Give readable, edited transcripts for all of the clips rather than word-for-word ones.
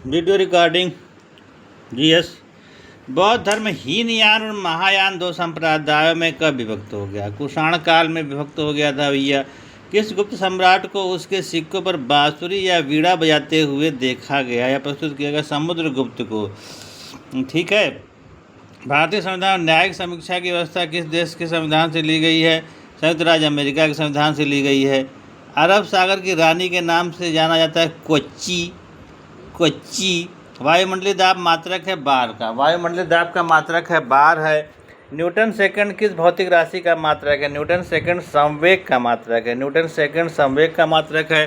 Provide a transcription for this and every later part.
Video recording. GS. बौद्ध धर्म हीनयान और महायान दो संप्रदायों में कब विभक्त हो गया? कुषाण काल में विभक्त हो गया था भैया। किस गुप्त सम्राट को उसके सिक्कों पर बांसुरी या वीणा बजाते हुए देखा गया या प्रस्तुत किया गया? समुद्रगुप्त को। ठीक है। भारतीय संविधान न्यायिक समीक्षा की व्यवस्था किस देश के संविधान से ली गई है? संयुक्त राज्य अमेरिका के संविधान से ली गई है। अरब सागर की रानी के नाम से जाना जाता है कोच्चि। कोच्चि। वायुमंडलीय दाब मात्रक है बार का। वायुमंडलीय दाब का मात्रक है बार है। न्यूटन सेकंड किस भौतिक राशि का मात्रक है? न्यूटन सेकंड संवेग का मात्रक है। न्यूटन सेकंड संवेग का मात्रक है।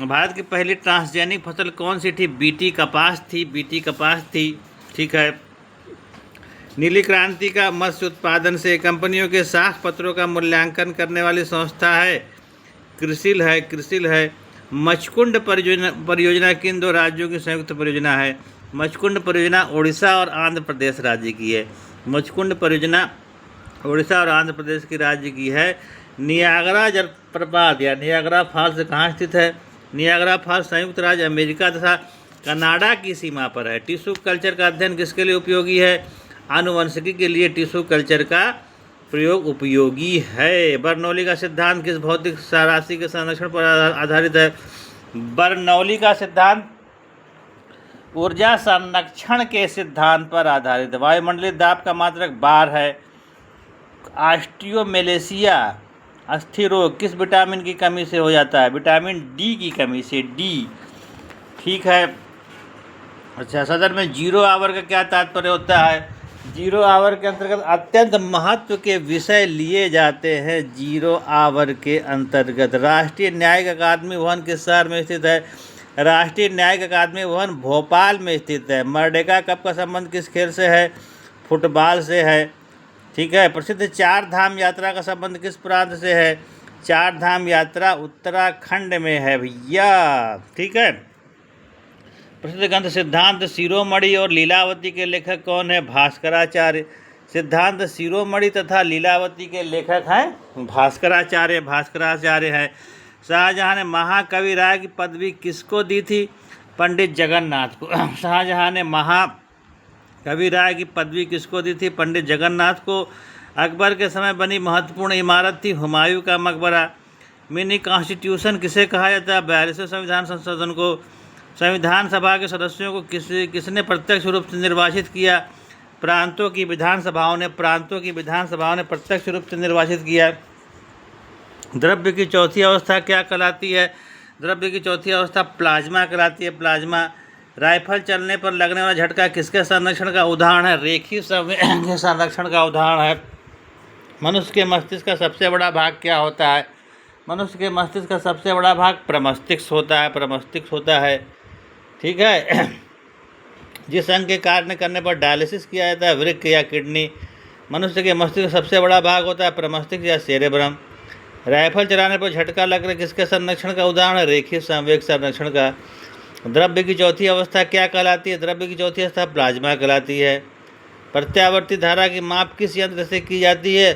भारत की पहली ट्रांसजेनिक फसल कौन सी थी? बीटी कपास थी। बीटी कपास थी। ठीक है। नीली क्रांति का मत्स्य उत्पादन से कंपनियों के साख पत्रों का मूल्यांकन करने वाली संस्था है क्रिसिल है। क्रिसिल है। मचकुंड परियोजना किन दो राज्यों की संयुक्त परियोजना है? मचकुंड परियोजना उड़ीसा और आंध्र प्रदेश राज्य की है। मचकुंड परियोजना उड़ीसा और आंध्र प्रदेश की राज्य की है। नियाग्रा जलप्रपात या नियाग्रा फॉल्स कहाँ स्थित है? नियाग्रा फॉल्स संयुक्त राज्य अमेरिका तथा कनाडा की सीमा पर है। टिश्यू कल्चर का अध्ययन किसके लिए उपयोगी है? आनुवंशिकी के लिए टिश्यू कल्चर का प्रयोग उपयोगी है। बर्नौली का सिद्धांत किस भौतिक राशि के संरक्षण पर आधारित है? बर्नौली का सिद्धांत ऊर्जा संरक्षण के सिद्धांत पर आधारित है। वायुमंडलीय दाब का मात्रक बार है। ऑस्टियोमेलेसिया अस्थिर रोग किस विटामिन की कमी से हो जाता है? विटामिन डी की कमी से। डी। ठीक है। अच्छा, सदन में जीरो आवर का क्या तात्पर्य होता है? जीरो आवर के अंतर्गत अत्यंत महत्व के विषय लिए जाते हैं। जीरो आवर के अंतर्गत राष्ट्रीय न्यायिक अकादमी भवन किस शहर में स्थित है? राष्ट्रीय न्यायिक अकादमी भवन भोपाल में स्थित है। मर्डेका कप का संबंध किस खेल से है? फुटबॉल से है। ठीक है। प्रसिद्ध चार धाम यात्रा का संबंध किस प्रांत से है? चार धाम यात्रा उत्तराखंड में है भैया। ठीक है। प्रसिद्ध ग्रंथ सिद्धांत शिरोमणि और लीलावती के लेखक कौन है? भास्कराचार्य। सिद्धांत शिरोमणि तथा लीलावती के लेखक हैं भास्कराचार्य। भास्कराचार्य है। शाहजहां ने महाकवि राय की पदवी किसको दी थी? पंडित जगन्नाथ को। शाहजहां ने महाकवि राय की पदवी किसको दी थी? पंडित जगन्नाथ को। अकबर के समय बनी महत्वपूर्ण इमारत थी हुमायूं का मकबरा। मिनी कॉन्स्टिट्यूशन किसे कहा जाता है? 42वें संविधान संशोधन को। संविधान सभा के सदस्यों को किसने प्रत्यक्ष रूप से निर्वाचित किया? प्रांतों की विधानसभाओं ने प्रत्यक्ष रूप से निर्वाचित किया। द्रव्य की चौथी अवस्था क्या कहलाती है? द्रव्य की चौथी अवस्था प्लाज्मा कहलाती है। प्लाज्मा। राइफल चलने पर लगने वाला झटका किसके संरक्षण का उदाहरण है? रेखीय संवेग के संरक्षण का उदाहरण है। मनुष्य के मस्तिष्क का सबसे बड़ा भाग क्या होता है? मनुष्य के मस्तिष्क का सबसे बड़ा भाग प्रमस्तिष्क होता है। प्रमस्तिष्क होता है। ठीक है। जिस अंग के कार्य करने पर डायलिसिस किया जाता है, वृक्क या किडनी। मनुष्य के मस्तिष्क का सबसे बड़ा भाग होता है प्रमस्तिष्क या सेरेब्रम। राइफल चलाने पर झटका लगने किसके संरक्षण का उदाहरण है? रेखीय संवेग संरक्षण का। द्रव्य की चौथी अवस्था क्या कहलाती है? द्रव्य की चौथी अवस्था प्लाज्मा कहलाती है। प्रत्यावर्ती धारा की माप किस यंत्र से की जाती है?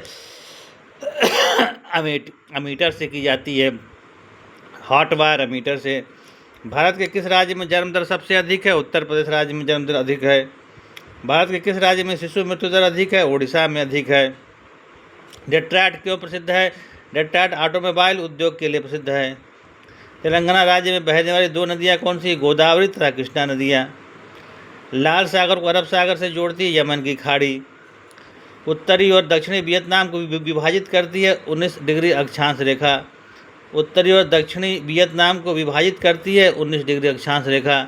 अमीटर से की जाती है। हॉट वायर अमीटर से। भारत के किस राज्य में जन्म दर सबसे अधिक है? उत्तर प्रदेश राज्य में जन्म दर अधिक है। भारत के किस राज्य में शिशु मृत्यु दर अधिक है? उड़ीसा में अधिक है। डेट्रायट क्यों प्रसिद्ध है? डेट्रायट ऑटोमोबाइल उद्योग के लिए प्रसिद्ध है। तेलंगाना राज्य में बहने वाली दो नदियाँ कौन सी? गोदावरी तथा कृष्णा नदियाँ। लाल सागर को अरब सागर से जोड़ती है यमन की खाड़ी। उत्तरी और दक्षिणी वियतनाम को विभाजित करती है 19 डिग्री अक्षांश रेखा। उत्तरी और दक्षिणी वियतनाम को विभाजित करती है 19 डिग्री अक्षांश रेखा।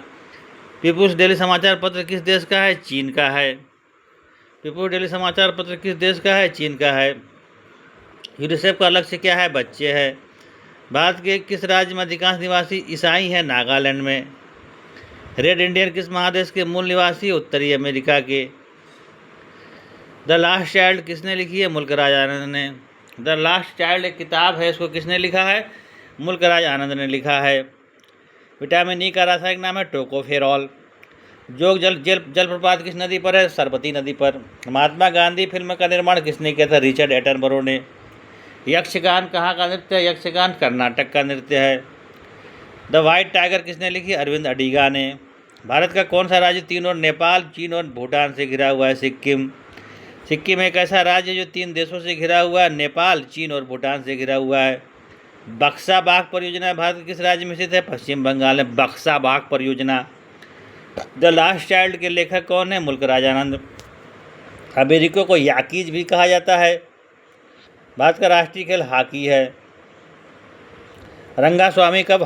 पीपुल्स डेली समाचार पत्र किस देश का है? चीन का है। पीपुल्स डेली समाचार पत्र किस देश का है? चीन का है। यूनिसेफ का लक्ष्य क्या है? बच्चे है। भारत के किस राज्य में अधिकांश निवासी ईसाई हैं? नागालैंड में। रेड इंडियन किस महादेश के मूल निवासी? उत्तरी अमेरिका के। द लास्ट चाइल्ड किसने लिखी है? मुल्कराज आनंद ने। द लास्ट चाइल्ड एक किताब है, इसको किसने लिखा है? मुल्कराज आनंद ने लिखा है। विटामिन ई का रासायनिक नाम है टोकोफेरॉल। जोग जलप्रपात किस नदी पर है? सरस्वती नदी पर। महात्मा गांधी फिल्म का निर्माण किसने किया था? रिचर्ड एटनबरो ने। यक्षगान कहाँ का नृत्य है? यक्षगान कर्नाटक का नृत्य है। द वाइट टाइगर किसने लिखी? अरविंद अडिगा ने। भारत का कौन सा राज्य तीन और नेपाल, चीन और भूटान से घिरा हुआ है? सिक्किम। सिक्किम एक ऐसा राज्य है जो 3 देशों से घिरा हुआ है, नेपाल, चीन और भूटान से घिरा हुआ है। बक्सा बाघ परियोजना भारत के किस राज्य में स्थित है? पश्चिम बंगाल में बक्सा बाघ परियोजना। द लास्ट चाइल्ड के लेखक कौन है? मुल्क राजानंद। अमेरिका को याकीज भी कहा जाता है। भारत का राष्ट्रीय खेल हॉकी है। रंगास्वामी कब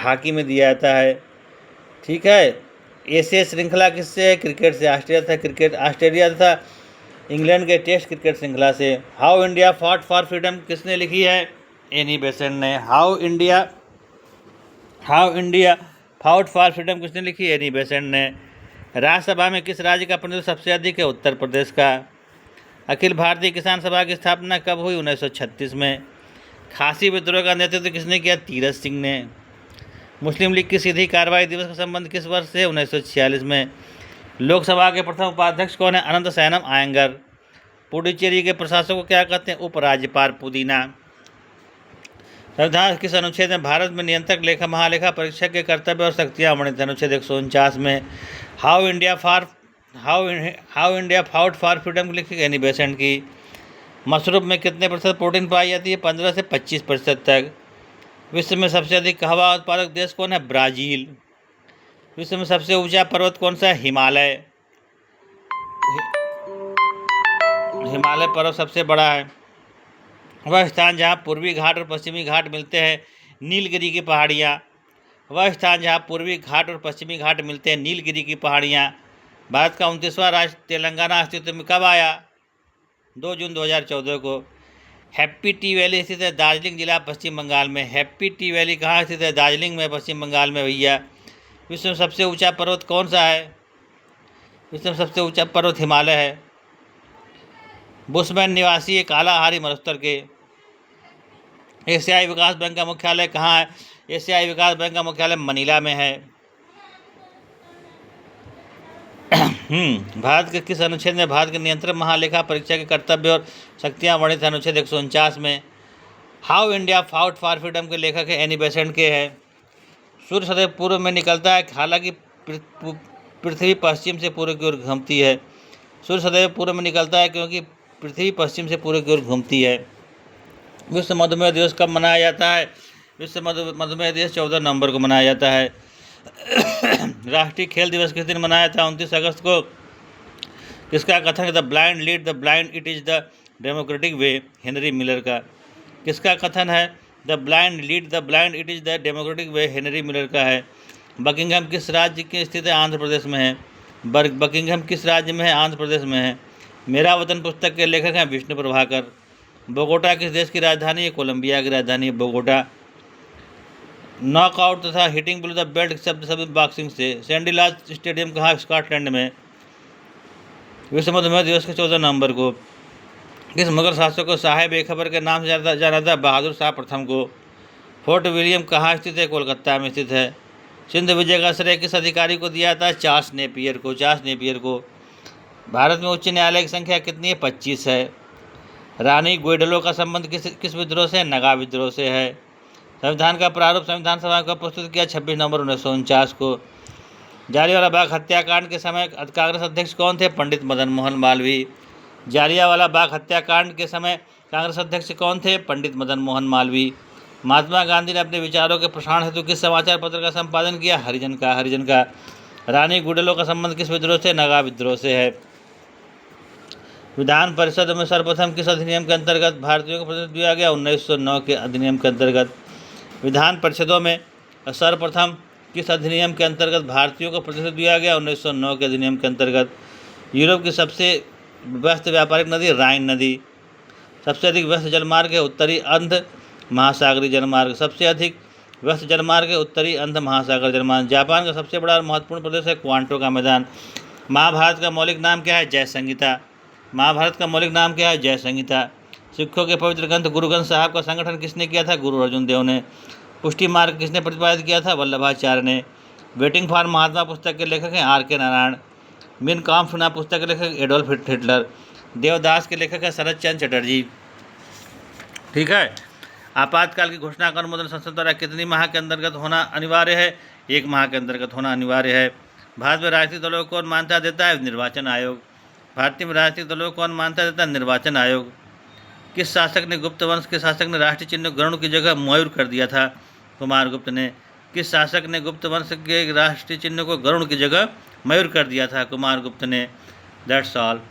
हॉकी में दिया जाता है? ठीक है। एशिया श्रृंखला किससे है? क्रिकेट से। ऑस्ट्रेलिया तथा इंग्लैंड के टेस्ट क्रिकेट श्रृंखला से। How India fought for freedom किसने लिखी है? एनी बेसेंट ने। How India fought for freedom किसने लिखी? एनी बेसेंट ने। राज्यसभा में किस राज्य का प्रतिनिधित्व सबसे अधिक है? उत्तर प्रदेश का। अखिल भारतीय किसान सभा की स्थापना कब हुई? 1936 में। खासी विद्रोह का नेतृत्व किसने किया? तीरथ सिंह ने। मुस्लिम लीग की सीधी कार्रवाई दिवस का संबंध किस वर्ष से? 1946 में। लोकसभा के प्रथम उपाध्यक्ष कौन है? अनंत सैनम आयंगर। पुडुचेरी के प्रशासक को क्या कहते हैं? उपराज्यपाल पुदीना। संविधान किस अनुच्छेद में भारत में नियंत्रक महालेखा परीक्षक के कर्तव्य और शक्तियाँ वर्णित? अनुच्छेद 149 में। How India fought for freedom लिखी? एनी बेसेंट की। मशरूम में कितने प्रतिशत प्रोटीन पाई जाती है? 15 से 25% तक। विश्व में सबसे अधिक कहवा उत्पादक देश कौन है? ब्राज़ील। विश्व में सबसे ऊंचा पर्वत कौन सा है? हिमालय पर्वत सबसे बड़ा है। वह स्थान जहाँ पूर्वी घाट और पश्चिमी घाट मिलते हैं, नीलगिरी की पहाड़ियाँ। नीलगिरी की पहाड़ियाँ। भारत का 29वां राज्य तेलंगाना अस्तित्व में कब आया? 2 जून 2014 को। हैप्पी टी वैली स्थित है दार्जिलिंग जिला, पश्चिम बंगाल में। हैप्पी टी वैली कहाँ स्थित है? दार्जिलिंग में, पश्चिम बंगाल में भैया। विश्व में सबसे ऊंचा पर्वत कौन सा है? विश्व में सबसे ऊंचा पर्वत हिमालय है। बुशमैन निवासी एक कालाहारी मरुस्थल के। एशियाई विकास बैंक का मुख्यालय कहाँ है? एशियाई विकास बैंक का मुख्यालय मनीला में है। भारत के किस अनुच्छेद में भारत के नियंत्रक महालेखा परीक्षा के कर्तव्य और शक्तियाँ वर्णित है? अनुच्छेद 149 में। How India fought for freedom के लेखक है? एनी बेसेंट के है। सूर्य सदैव पूर्व में निकलता है, हालांकि पृथ्वी पश्चिम से पूर्व की ओर घूमती है। सूर्य सदैव पूर्व में निकलता है क्योंकि पृथ्वी पश्चिम से पूर्व की ओर घूमती है। विश्व मधुमेह दिवस कब मनाया जाता है? विश्व मधुमेह दिवस 14 नवंबर को मनाया जाता है। राष्ट्रीय खेल दिवस किस दिन मनाया था? 29 अगस्त को। किसका कथन है? The blind lead the blind, it is the democratic way? Henry Miller का। किसका कथन है? The blind lead the blind, it is the democratic way? Henry Miller का है। बकिंघम किस राज्य की स्थित है? आंध्र प्रदेश में है। बकिंघम किस राज्य में है? आंध्र प्रदेश में है। मेरा वतन पुस्तक के लेखक हैं विष्णु प्रभाकर। बोगोटा किस देश की राजधानी है? कोलंबिया की राजधानी है बोगोटा। नॉकआउट तथा हिटिंग बिलो द बेल्ट शब्द सभी बॉक्सिंग से। सैंडी लॉज स्टेडियम कहाँ? स्कॉटलैंड में। विश्व मधुमेह दिवस के 14 नवंबर को। किस मुगल शासक को साहेब बेखबर के नाम से जाना था? बहादुर शाह प्रथम को। फोर्ट विलियम कहाँ स्थित है? कोलकाता में स्थित है। सिंध विजय का श्रेय किस अधिकारी को दिया था? चार्ल्स नेपियर को। भारत में उच्च न्यायालय की संख्या कितनी है? 25 है। रानी ग्वेडलो का संबंध किस विद्रोह से? नगा विद्रोह से है। संविधान का प्रारूप संविधान सभा को प्रस्तुत किया 26 नवंबर 1949 को। जालियांवाला बाग हत्याकांड के समय कांग्रेस अध्यक्ष कौन थे? पंडित मदन मोहन मालवीय। जालियांवाला बाग हत्याकांड के समय कांग्रेस अध्यक्ष कौन थे? पंडित मदन मोहन मालवीय। महात्मा गांधी ने अपने विचारों के प्रसारण हेतु किस समाचार पत्र का संपादन किया? हरिजन का। रानी गुडेलो का संबंध किस विद्रोह से? नगा विद्रोह से है। विधान परिषद में सर्वप्रथम किस अधिनियम के अंतर्गत भारतीयों को प्रतिनिधित्व दिया गया? 1909 के अधिनियम के अंतर्गत। विधान परिषदों में सर्वप्रथम किस अधिनियम के अंतर्गत भारतीयों को प्रतिनिधित्व दिया गया? 1909 के अधिनियम के अंतर्गत। यूरोप की सबसे व्यस्त व्यापारिक नदी राइन नदी। सबसे अधिक व्यस्त जलमार्ग है उत्तरी अंध महासागरीय जलमार्ग। सबसे अधिक व्यस्त जलमार्ग है उत्तरी अंध महासागर जलमार्ग। जापान का सबसे बड़ा और महत्वपूर्ण प्रदेश है क्वांटो का मैदान। महाभारत का मौलिक नाम क्या है? जय संहिता। सिखों के पवित्र ग्रंथ गुरु ग्रंथ साहब का संगठन किसने किया था? गुरु अर्जुन देव ने। पुष्टि मार्ग किसने प्रतिपादित किया था? वल्लभाचार्य ने। वेटिंग फॉर महात्मा पुस्तक के लेखक हैं R.K. नारायण। मिन काम्फ चुनाव पुस्तक के लेखक एडोल्फ हिटलर। देवदास के लेखक है शरद चंद्र चटर्जी। ठीक है। आपातकाल की घोषणा का अनुमोदन संसद द्वारा कितनी माह के अंतर्गत होना अनिवार्य है? 1 माह के अंतर्गत होना अनिवार्य है। भारत में राजनीतिक दलों को कौन मान्यता देता है? निर्वाचन आयोग। भारतीय में राजनीतिक दलों को कौन मान्यता देता है? निर्वाचन आयोग। किस शासक ने, गुप्त वंश के शासक ने राष्ट्रीय चिन्ह गरुड़ की जगह मयूर कर दिया था? कुमारगुप्त ने। किस शासक ने गुप्त वंश के राष्ट्रीय चिन्ह को गरुड़ की जगह मयूर कर दिया था? कुमारगुप्त ने। That's all.